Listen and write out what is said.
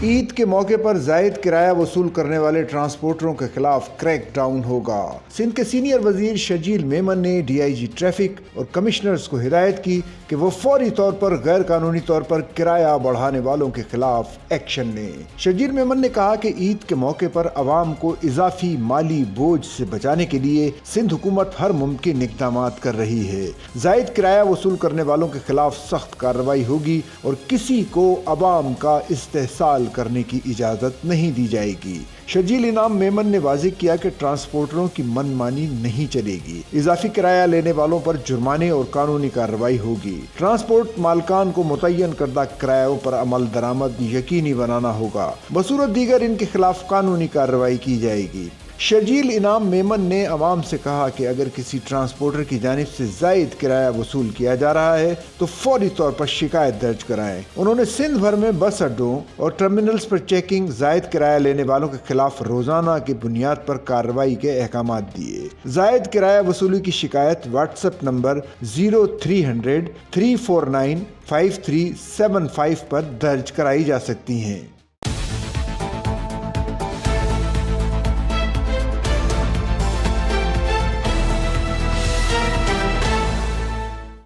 عید کے موقع پر زائد کرایہ وصول کرنے والے ٹرانسپورٹروں کے خلاف کریک ڈاؤن ہوگا۔ سندھ کے سینئر وزیر شرجیل میمن نے ڈی آئی جی ٹریفک اور کمشنرز کو ہدایت کی کہ وہ فوری طور پر غیر قانونی طور پر کرایہ بڑھانے والوں کے خلاف ایکشن لیں۔ شرجیل میمن نے کہا کہ عید کے موقع پر عوام کو اضافی مالی بوجھ سے بچانے کے لیے سندھ حکومت ہر ممکن اقدامات کر رہی ہے۔ زائد کرایہ وصول کرنے والوں کے خلاف سخت کارروائی ہوگی اور کسی کو عوام کا استحصال کرنے کی اجازت نہیں دی جائے گی۔ شرجیل انعام میمن نے واضح کیا کہ ٹرانسپورٹروں کی من مانی نہیں چلے گی۔ اضافی کرایہ لینے والوں پر جرمانے اور قانونی کارروائی ہوگی۔ ٹرانسپورٹ مالکان کو متعین کردہ کرایوں پر عمل درآمد یقینی بنانا ہوگا۔ بصورت دیگر ان کے خلاف قانونی کارروائی کی جائے گی۔ شرجیل انعام میمن نے عوام سے کہا کہ اگر کسی ٹرانسپورٹر کی جانب سے زائد کرایہ وصول کیا جا رہا ہے تو فوری طور پر شکایت درج کرائیں۔ انہوں نے سندھ بھر میں بس اڈوں اور ٹرمینلز پر چیکنگ، زائد کرایہ لینے والوں کے خلاف روزانہ کی بنیاد پر کارروائی کے احکامات دیے۔ زائد کرایہ وصولی کی شکایت واٹس ایپ نمبر 0300 349 5375 پر درج کرائی جا سکتی ہیں۔